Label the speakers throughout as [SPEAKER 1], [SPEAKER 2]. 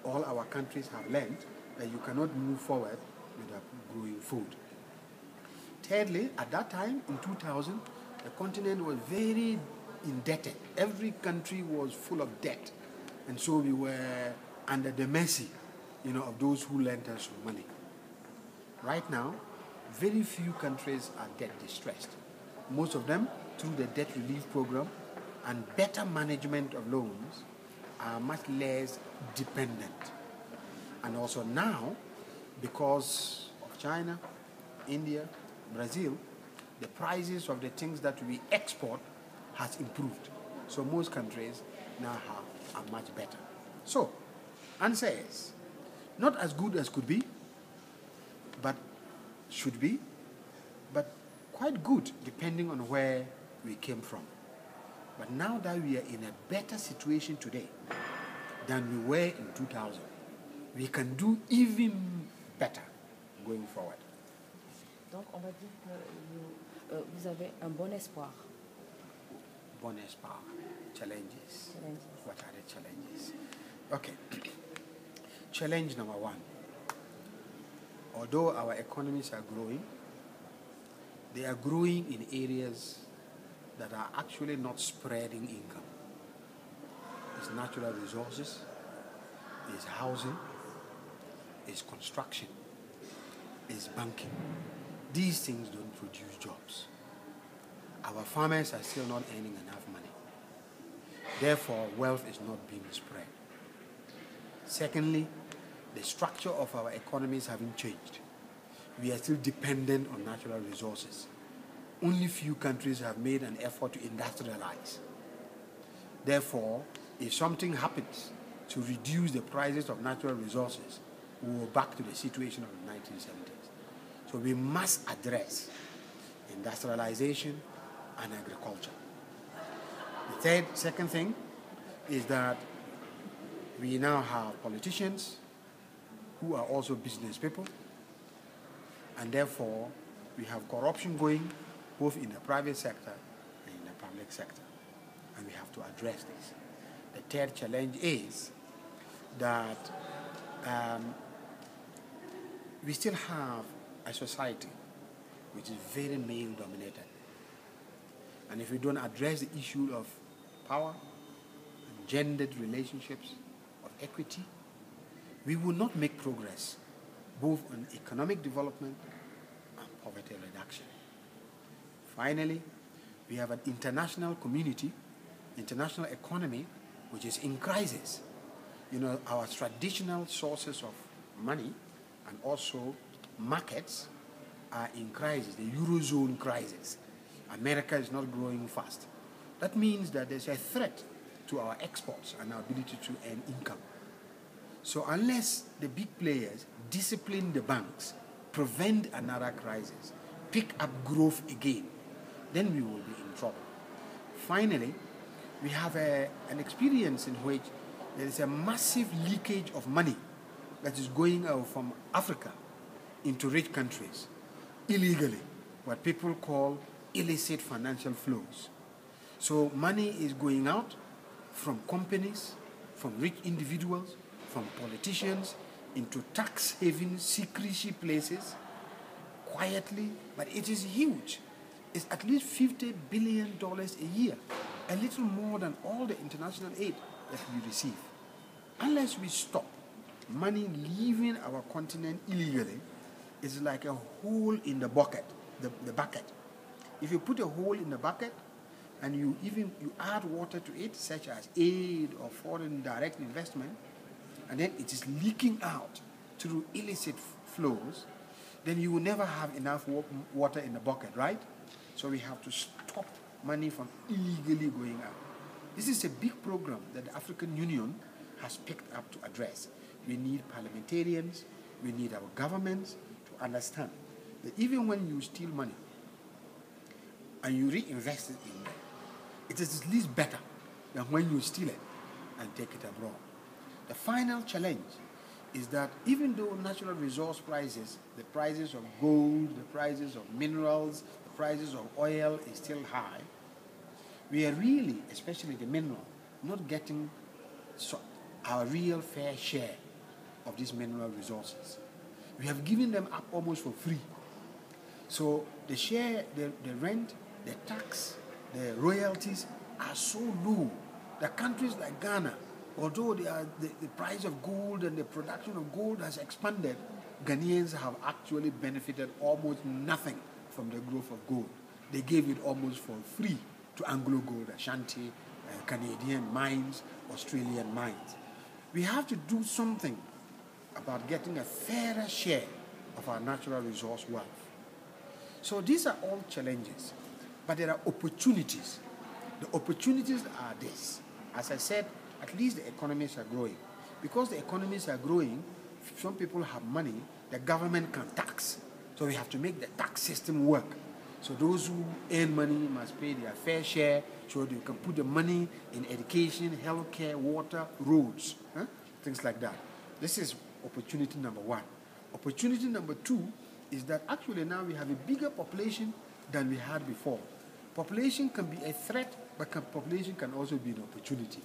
[SPEAKER 1] all our countries have learned that you cannot move forward without growing food. Thirdly, at that time, in 2000, the continent was very indebted. Every country was full of debt. And so we were under the mercy, of those who lent us money. Right now, very few countries are debt distressed. Most of them, through the debt relief program and better management of loans, are much less dependent. And also now, because of China, India, Brazil, the prices of the things that we export has improved. So most countries now are much better. So, answer is, not as good as could be, but should be, but quite good depending on where we came from. But now that we are in a better situation today than we were in 2000, we can do even better going forward.
[SPEAKER 2] Donc on va dire que vous avez un bon espoir.
[SPEAKER 1] Bon espoir. Challenges. What are the challenges? Okay. Challenge number one. Although our economies are growing, they are growing in areas that are actually not spreading income. It's natural resources, it's housing, it's construction, it's banking. These things don't produce jobs. Our farmers are still not earning enough money. Therefore, wealth is not being spread. Secondly, the structure of our economies haven't changed. We are still dependent on natural resources. Only few countries have made an effort to industrialize. Therefore, if something happens to reduce the prices of natural resources, we will back to the situation of the 1970s. So we must address industrialization and agriculture. The second thing is that we now have politicians who are also business people, and therefore we have corruption going both in the private sector and in the public sector, and we have to address this. The third challenge is that we still have a society which is very male dominated, and if we don't address the issue of power and gendered relationships, of equity, we will not make progress both on economic development and poverty reduction. Finally, we have an international community, international economy, which is in crisis. Our traditional sources of money and also markets are in crisis, the Eurozone crisis. America is not growing fast. That means that there's a threat to our exports and our ability to earn income. So unless the big players discipline the banks, prevent another crisis, pick up growth again, then we will be in trouble. Finally, we have an experience in which there is a massive leakage of money that is going out from Africa into rich countries illegally, what people call illicit financial flows. So money is going out from companies, from rich individuals, from politicians, into tax haven secrecy places, quietly, but it is huge. It's at least $50 billion a year, a little more than all the international aid that we receive. Unless we stop money leaving our continent illegally, it's like a hole in the bucket, the bucket. If you put a hole in the bucket and you add water to it, such as aid or foreign direct investment, and then it is leaking out through illicit flows, then you will never have enough water in the bucket, right? So we have to stop money from illegally going out. This is a big program that the African Union has picked up to address. We need parliamentarians, we need our governments to understand that even when you steal money and you reinvest it in there, it is at least better than when you steal it and take it abroad. The final challenge is that even though natural resource prices, the prices of gold, the prices of minerals, the prices of oil is still high, we are really, especially the mineral, not getting our real fair share of these mineral resources. We have given them up almost for free. So the share, the rent, the tax, the royalties are so low that countries like Ghana, although the price of gold and the production of gold has expanded, Ghanaians have actually benefited almost nothing from the growth of gold. They gave it almost for free to Anglo Gold, Ashanti, Canadian mines, Australian mines. We have to do something about getting a fairer share of our natural resource wealth. So these are all challenges, but there are opportunities. The opportunities are this. As I said, at least the economies are growing. Because the economies are growing, some people have money, the government can tax. So we have to make the tax system work. So those who earn money must pay their fair share, so they can put the money in education, healthcare, water, roads, things like that. This is opportunity number one. Opportunity number two is that actually now we have a bigger population than we had before. Population can be a threat, but population can also be an opportunity.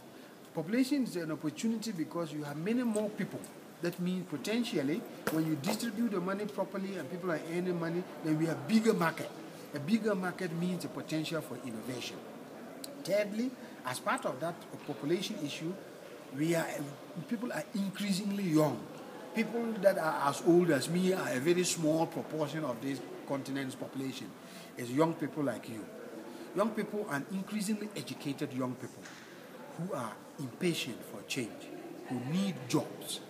[SPEAKER 1] Population is an opportunity because you have many more people. That means potentially, when you distribute the money properly and people are earning money, then we have bigger market. A bigger market means a potential for innovation. Thirdly, as part of that population issue, people are increasingly young. People that are as old as me are a very small proportion of this continent's population. It's young people like you. Young people and increasingly educated young people who are impatient for change, who need jobs,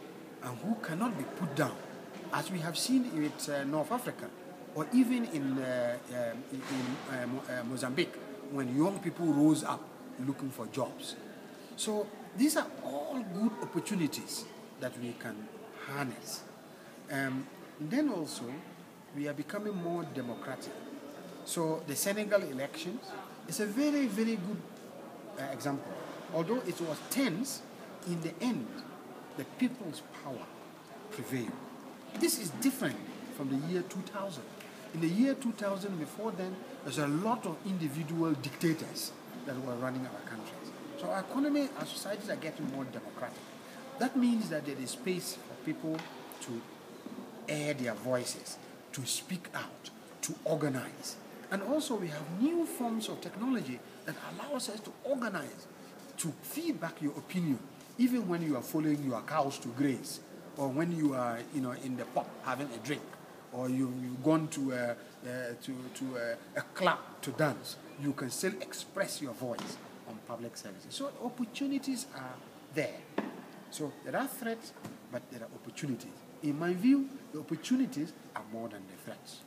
[SPEAKER 1] and who cannot be put down, as we have seen with North Africa, or even in Mozambique, when young people rose up looking for jobs. So these are all good opportunities that we can harness. Then also, we are becoming more democratic. So the Senegal elections is a very, very good example. Although it was tense, in the end, the people's power prevailed. This is different from the year 2000. In the year 2000, before then, there's a lot of individual dictators that were running our countries. So our economy, our societies are getting more democratic. That means that there is space for people to air their voices, to speak out, to organize. And also we have new forms of technology that allows us to organize, to feed back your opinion, even when you are following your cows to graze, or when you are, in the pub having a drink, or you've gone to a club to dance. You can still express your voice on public services. So opportunities are there. So there are threats, but there are opportunities. In my view, the opportunities are more than the threats.